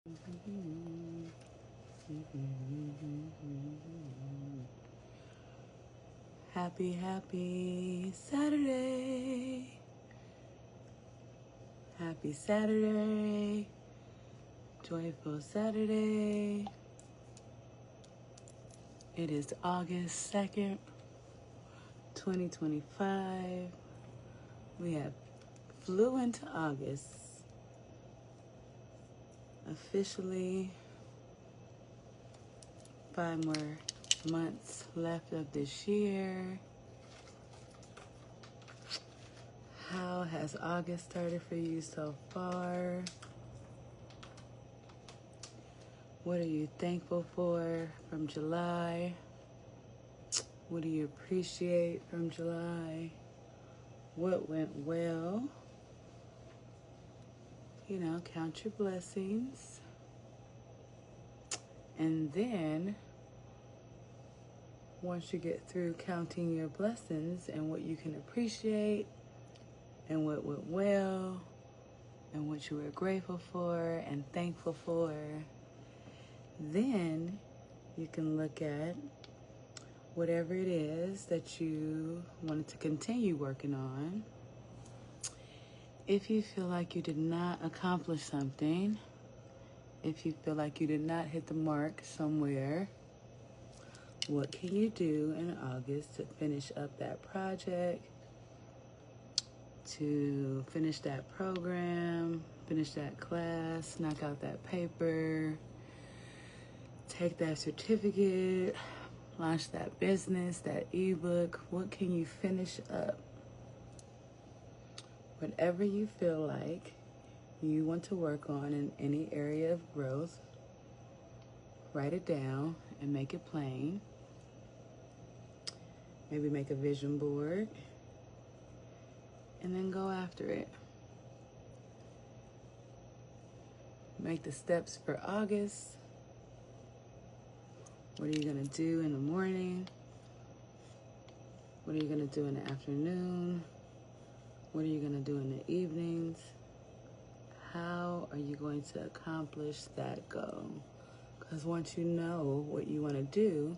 Happy Saturday. Happy Saturday. Joyful Saturday. It is August 2nd, 2025. We have flew into August. Officially 5 more months left of this year. How has August started for you so far? What are you thankful for from July? What do you appreciate from July? What went well? Count your blessings. And then, once you get through counting your blessings and what you can appreciate and what went well and what you were grateful for and thankful for, then you can look at whatever it is that you wanted to continue working on. If you feel like you did not accomplish something, if you feel like you did not hit the mark somewhere, what can you do in August to finish up that project, to finish that program, finish that class, knock out that paper, take that certificate, launch that business, that ebook? What can you finish up? Whatever you feel like you want to work on in any area of growth, write it down and make it plain. Maybe make a vision board and then go after it. Make the steps for August. What are you going to do in the morning? What are you going to do in the afternoon? What are you going to do in the evenings? How are you going to accomplish that goal? Because once you know what you want to do,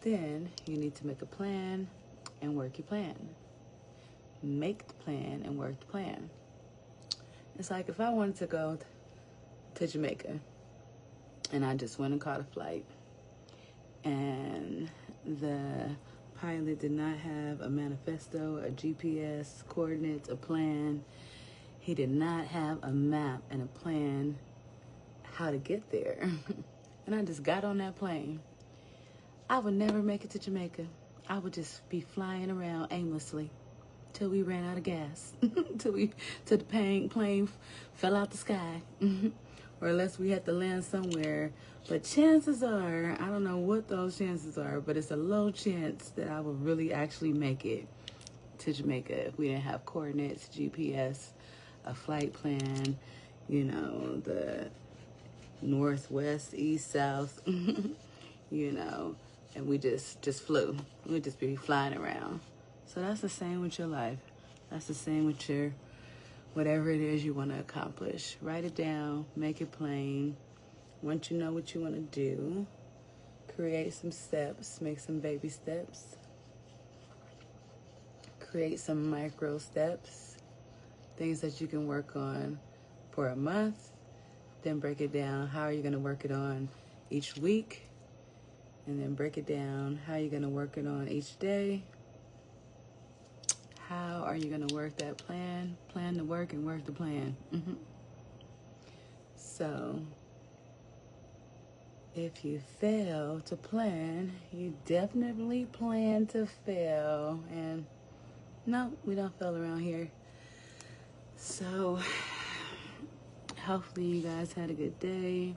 then you need to make a plan and work your plan. Make the plan and work the plan. It's like if I wanted to go to Jamaica and I just went and caught a flight and the pilot did not have a manifesto, a GPS, coordinates, a plan. He did not have a map and a plan how to get there. And I just got on that plane. I would never make it to Jamaica. I would just be flying around aimlessly till we ran out of gas, till the plane fell out the sky, or unless we had to land somewhere. But chances are, I don't know what those chances are, but it's a low chance that I would really actually make it to Jamaica if we didn't have coordinates, GPS, a flight plan, the northwest, east, south, and we just flew. We'd just be flying around. So that's the same with your life. That's the same with your whatever it is you want to accomplish. Write it down, make it plain. Once you know what you want to do, create some steps, make some baby steps. Create some micro steps, things that you can work on for a month. Then break it down. How are you going to work it on each week? And then break it down. How are you going to work it on each day? How are you going to work that plan? Plan the work and work the plan. So, if you fail to plan, you definitely plan to fail. And no, we don't fail around here. So, hopefully you guys had a good day.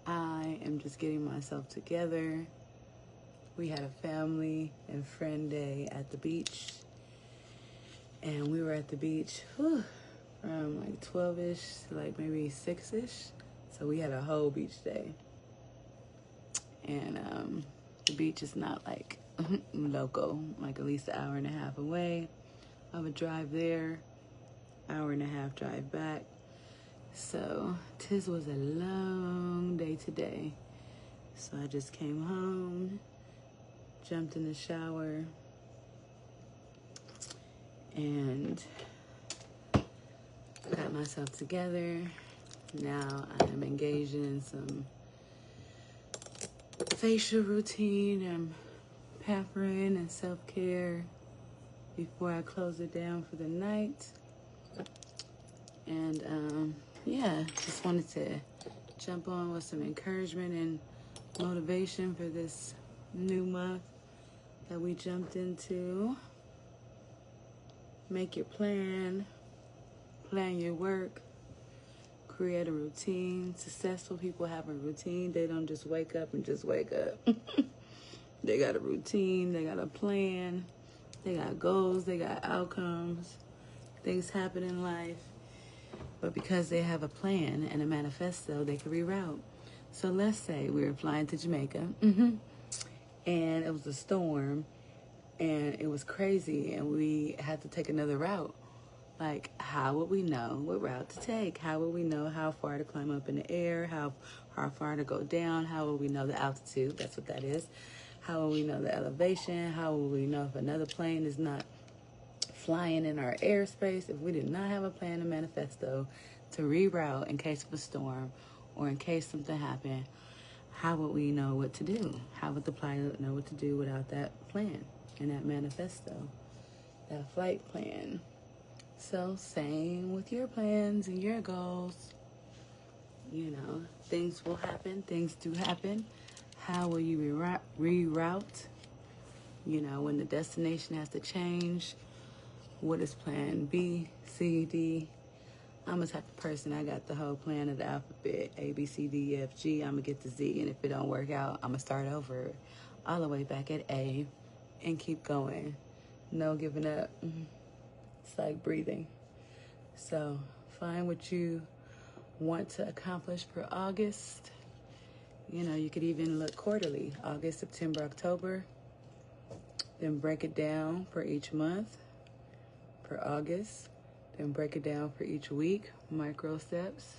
I am just getting myself together. We had a family and friend day at the beach. And we were at the beach from like 12-ish to like maybe 6-ish. So we had a whole beach day. And the beach is not like local, like at least an hour and a half away. I would drive there, hour and a half drive back. So, tis was a long day today. So I just came home, jumped in the shower, and got myself together. Now I am engaged in some facial routine and pampering and self-care before I close it down for the night. And yeah, just wanted to jump on with some encouragement and motivation for this new month that we jumped into. Make your plan your work, create a routine. Successful people have a routine. They don't just wake up and just wake up. They got a routine, they got a plan, they got goals, they got outcomes. Things happen in life. But because they have a plan and a manifesto, they can reroute. So let's say we were flying to Jamaica, and it was a storm, and it was crazy, and we had to take another route. Like, how would we know what route to take? How would we know how far to climb up in the air? How far to go down? How would we know the altitude? That's what that is. How will we know the elevation? How will we know if another plane is not flying in our airspace? If we did not have a plan and manifesto to reroute in case of a storm or in case something happened, how would we know what to do? How would the pilot know what to do without that plan and that manifesto, that flight plan? So same with your plans and your goals. You know, things will happen. Things do happen. How will you reroute? You know, when the destination has to change, what is plan B, C, D? I'm a type of person, I got the whole plan of the alphabet, A, B, C, D, E, F, G. I'm going to get to Z, and if it don't work out, I'm going to start over all the way back at A and keep going. No giving up. It's like breathing. So find what you want to accomplish for August. You know, you could even look quarterly, August, September, October. Then break it down for each month, for August. Then break it down for each week, micro steps.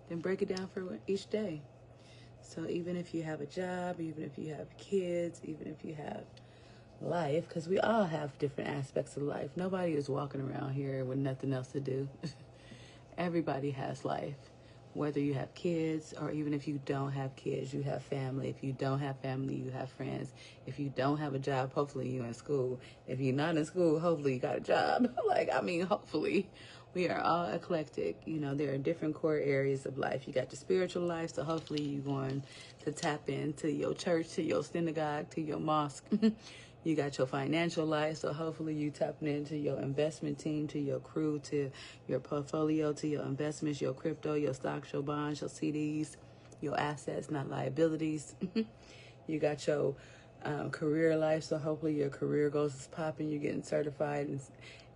Then break it down for each day. So even if you have a job, even if you have kids, even if you have life, because we all have different aspects of life. Nobody is walking around here with nothing else to do. Everybody has life. Whether you have kids or even if you don't have kids, you have family. If you don't have family, you have friends. If you don't have a job, hopefully you're in school. If you're not in school, hopefully you got a job. Hopefully. We are all eclectic. You know, there are different core areas of life. You got your spiritual life, so hopefully you're going to tap into your church, to your synagogue, to your mosque. You got your financial life, so hopefully you tapping into your investment team, to your crew, to your portfolio, to your investments, your crypto, your stocks, your bonds, your CDs, your assets, not liabilities. You got your career life, so hopefully your career goals is popping. You're getting certified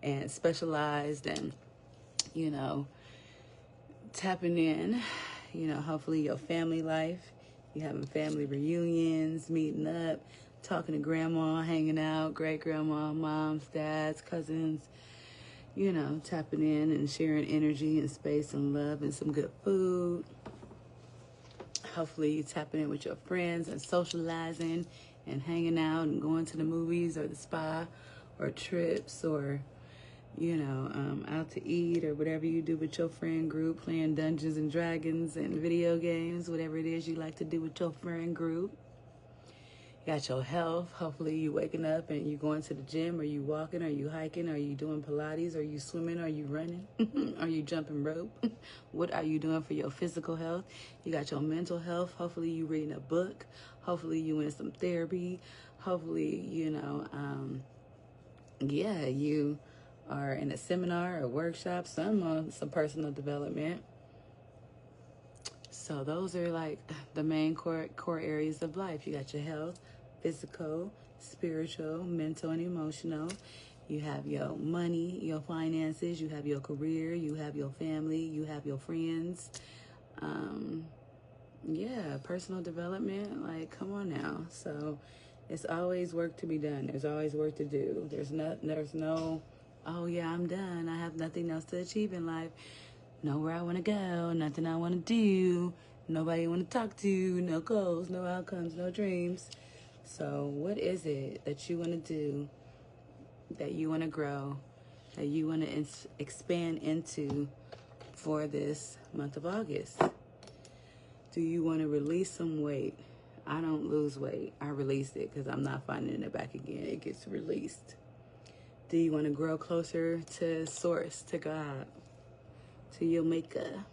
and specialized and, you know, tapping in. You know, hopefully your family life. You're having family reunions, meeting up, talking to grandma, hanging out, great-grandma, moms, dads, cousins, you know, tapping in and sharing energy and space and love and some good food. Hopefully you're tapping in with your friends and socializing and hanging out and going to the movies or the spa or trips or, you know, out to eat or whatever you do with your friend group, playing Dungeons and Dragons and video games, whatever it is you like to do with your friend group. You got your health. Hopefully you waking up and you going to the gym, or you walking, or you hiking, or you doing Pilates, or you swimming, or you running, or you jumping rope. What are you doing for your physical health? You got your mental health. Hopefully you reading a book. Hopefully you in some therapy. Hopefully, you know, you are in a seminar or workshop, some personal development. So those are like the main core areas of life. You got your health, physical, spiritual, mental, and emotional. You have your money, your finances. You have your career. You have your family. You have your friends. Personal development. Like, come on now. So it's always work to be done. There's always work to do. There's no, oh yeah, I'm done. I have nothing else to achieve in life. know where I want to go, nothing I want to do, nobody I want to talk to, no goals, no outcomes, no dreams. So what is it that you want to do, that you want to grow, that you want to expand into for this month of August? Do you want to release some weight? I don't lose weight. I release it because I'm not finding it back again. It gets released. Do you want to grow closer to Source, to God, to your Maker?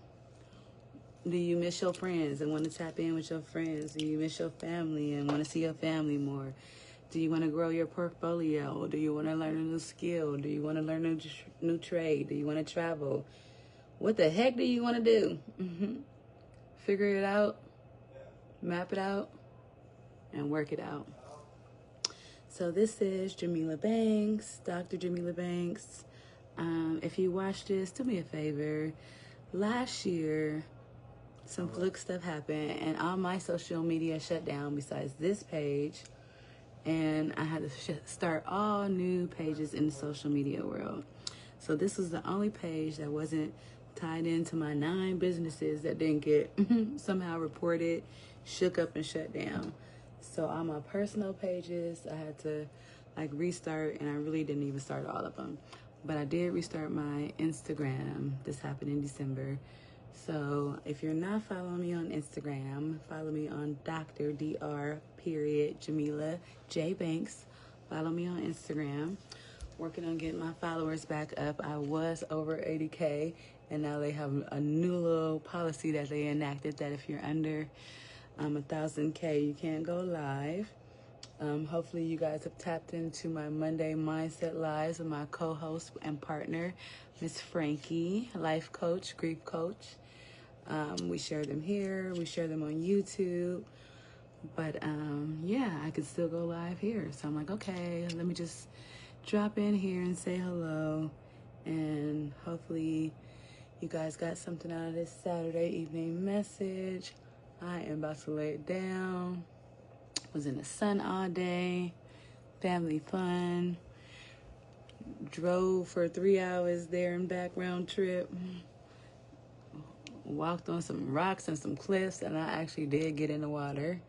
Do you miss your friends and want to tap in with your friends? Do you miss your family and want to see your family more? Do you want to grow your portfolio? Do you want to learn a new skill? Do you want to learn a new trade? Do you want to travel? What the heck do you want to do? Figure it out, map it out, and work it out. So this is Jamila Banks, Dr. Jamila Banks. If you watch this, do me a favor. Last year, some fluke stuff happened, and all my social media shut down besides this page. And I had to start all new pages in the social media world. So this was the only page that wasn't tied into my 9 businesses that didn't get somehow reported, shook up, and shut down. So all my personal pages, I had to restart, and I really didn't even start all of them. But I did restart my Instagram. This happened in December. So if you're not following me on Instagram, follow me on Dr. Jamila J. Banks. Follow me on Instagram. Working on getting my followers back up. I was over 80K, and now they have a new little policy that they enacted that if you're under 1,000K, you can't go live. Hopefully you guys have tapped into my Monday Mindset Lives with my co-host and partner, Miss Frankie, life coach, grief coach. We share them here. We share them on YouTube. But, yeah, I could still go live here. So I'm like, okay, let me just drop in here and say hello. And hopefully you guys got something out of this Saturday evening message. I am about to lay it down. Was in the sun all day. Family fun. Drove for 3 hours there and back round trip. Walked on some rocks and some cliffs, and I actually did get in the water.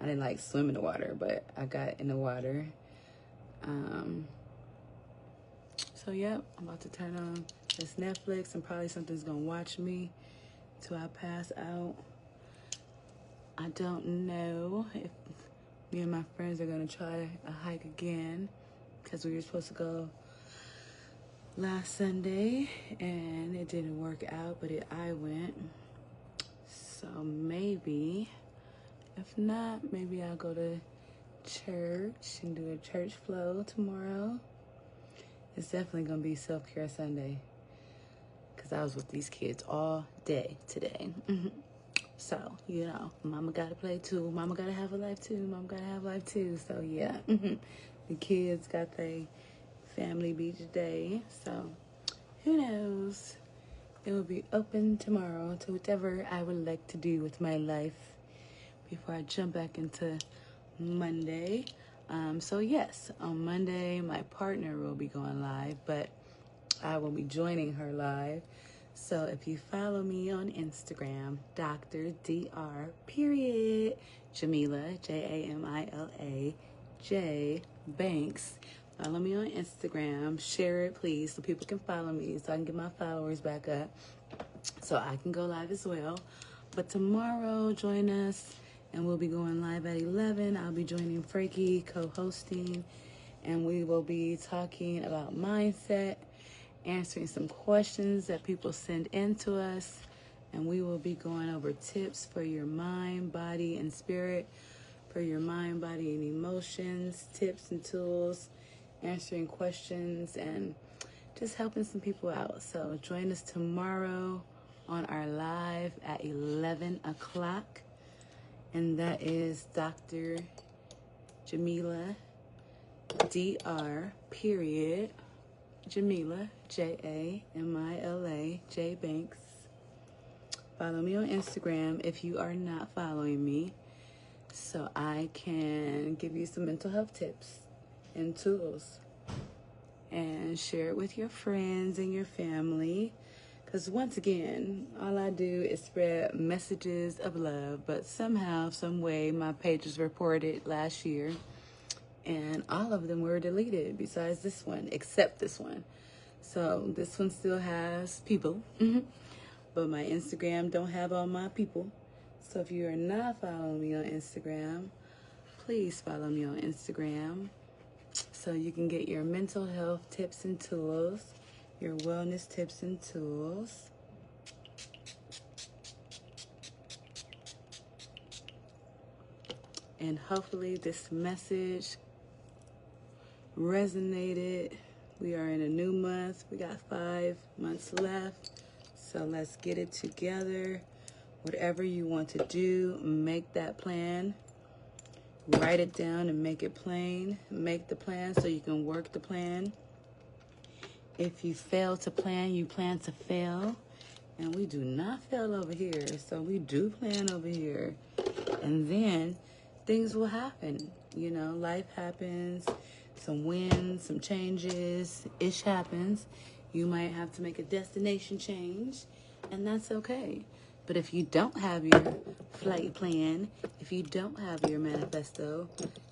I didn't swim in the water, but I got in the water. So yep, I'm about to turn on this Netflix, and probably something's gonna watch me till I pass out. I don't know if me and my friends are gonna try a hike again, because we were supposed to go last Sunday and it didn't work out, but I went. So maybe, if not, maybe I'll go to church and do a church flow tomorrow. It's definitely gonna be self-care Sunday, because I was with these kids all day today. So, mama gotta play too. Mama gotta have a life too. Mama gotta have life too. So, yeah. The kids got their family beach day. So, who knows? It will be open tomorrow to whatever I would like to do with my life before I jump back into Monday. So, yes, on Monday, my partner will be going live, but I will be joining her live. So if you follow me on Instagram, Dr. Jamila, Jamila, J. Banks. Follow me on Instagram. Share it, please, so people can follow me, so I can get my followers back up, so I can go live as well. But tomorrow, join us, and we'll be going live at 11. I'll be joining Frankie, co-hosting, and we will be talking about mindset, answering some questions that people send in to us, and we will be going over tips for your mind, body, and spirit, for your mind, body, and emotions, tips and tools, answering questions, and just helping some people out. So join us tomorrow on our live at 11 o'clock, and that is Dr. Jamila, Dr. Jamila, Jamila, J. Banks. Follow me on Instagram if you are not following me, so I can give you some mental health tips and tools, and share it with your friends and your family, Because once again, all I do is spread messages of love, but somehow, some way, my page was reported last year, and all of them were deleted besides this one, except this one. So this one still has people, but my Instagram don't have all my people. So if you are not following me on Instagram, please follow me on Instagram so you can get your mental health tips and tools, your wellness tips and tools. And hopefully this message resonated. We are in a new month. We got 5 months left. So let's get it together. Whatever you want to do, make that plan. Write it down and make it plain. Make the plan so you can work the plan. If you fail to plan, you plan to fail. And we do not fail over here. So we do plan over here. And then things will happen. You know, life happens. Some wins, some changes. Ish happens. You might have to make a destination change. And that's okay. But if you don't have your flight plan, if you don't have your manifesto,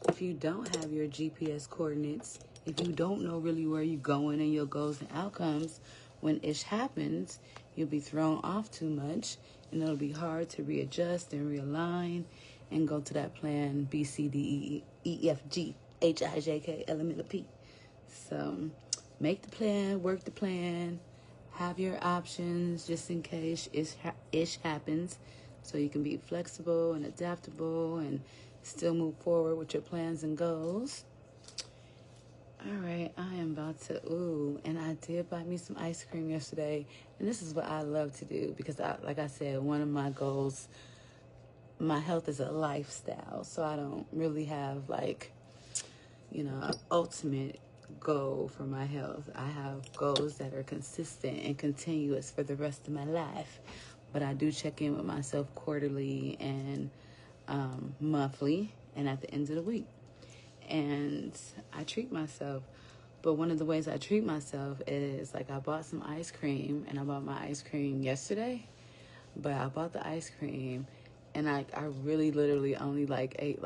if you don't have your GPS coordinates, if you don't know really where you're going and your goals and outcomes, when ish happens, you'll be thrown off too much, and it'll be hard to readjust and realign and go to that plan B, C, D, E, F, G, H, I, J, K, L, M, N, O, P. So make the plan, work the plan. Have your options just in case ish happens, so you can be flexible and adaptable and still move forward with your plans and goals. All right, I am about to, and I did buy me some ice cream yesterday, and this is what I love to do because, like I said, one of my goals, my health is a lifestyle, so I don't really have an ultimate goal for my health. I have goals that are consistent and continuous for the rest of my life, but I do check in with myself quarterly and monthly and at the end of the week, and I treat myself. But one of the ways I treat myself is I bought some ice cream, and I bought my ice cream yesterday, but I bought the ice cream and I really literally only ate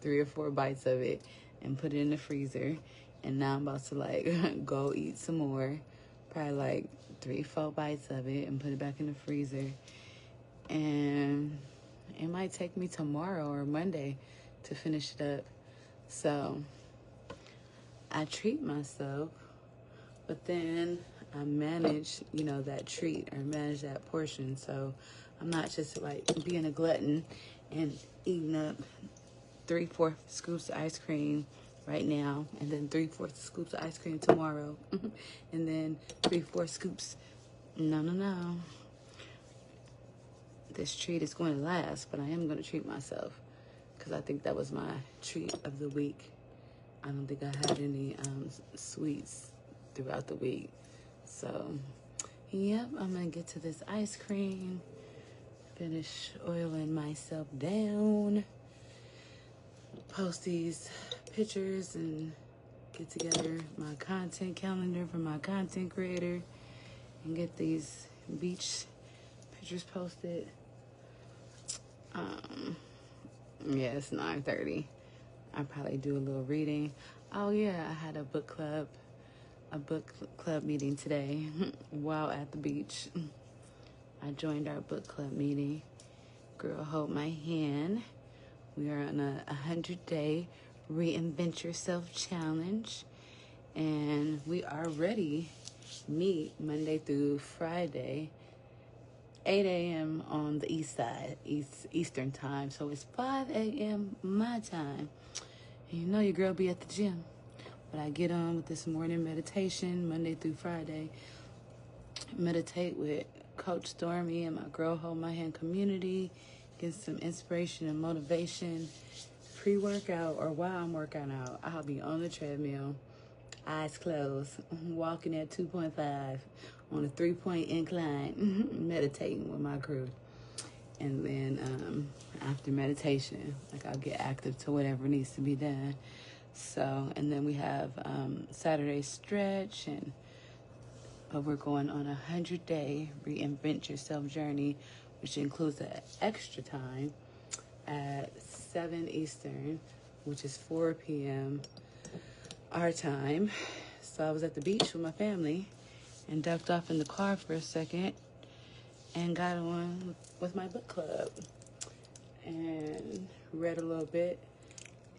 3 or 4 bites of it and put it in the freezer. And now I'm about to go eat some more, probably 3, 4 bites of it and put it back in the freezer. And it might take me tomorrow or Monday to finish it up. So I treat myself, but then I manage, that treat or manage that portion. So I'm not just being a glutton and eating up 3/4 scoops of ice cream right now, and then 3/4 scoops of ice cream tomorrow, and then 3/4 scoops. No. This treat is going to last, but I am going to treat myself because I think that was my treat of the week. I don't think I had any sweets throughout the week. So, yep, I'm going to get to this ice cream, finish oiling myself down, post these pictures, and get together my content calendar for my content creator and get these beach pictures posted. It's 9:30. I'll probably do a little reading. Oh yeah, I had a book club meeting today while at the beach. I joined our book club meeting. Girl, hold my hand. We are on a 100-day Reinvent Yourself challenge, and we already meet Monday through Friday, 8 a.m. on the east side, Eastern time. So it's 5 a.m. my time. And your girl be at the gym. But I get on with this morning meditation Monday through Friday. Meditate with Coach Stormy and my Girl Hold My Hand community. Get some inspiration and motivation. Pre-workout or while I'm working out, I'll be on the treadmill, eyes closed, walking at 2.5 on a 3-point incline, meditating with my crew. And then after meditation, I'll get active to whatever needs to be done. So, and then we have Saturday stretch and But we're going on a 100-day reinvent yourself journey, which includes an extra time at 7 Eastern, which is 4 p.m. our time. So I was at the beach with my family and ducked off in the car for a second and got on with my book club and read a little bit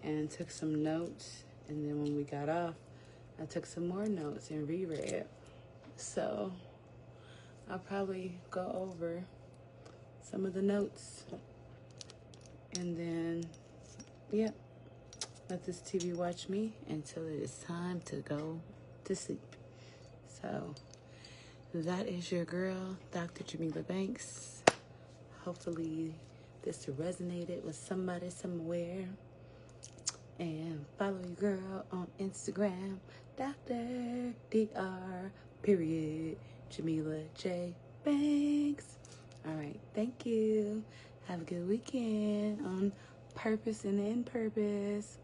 and took some notes. And then when we got off, I took some more notes and reread. So I'll probably go over some of the notes and then, yep, let this TV watch me until it is time to go to sleep. So that is your girl, Dr. Jamila Banks. Hopefully this resonated with somebody somewhere. And follow your girl on Instagram, Dr. Dr. Jamila J. Banks. All right, thank you. Have a good weekend on purpose and in purpose.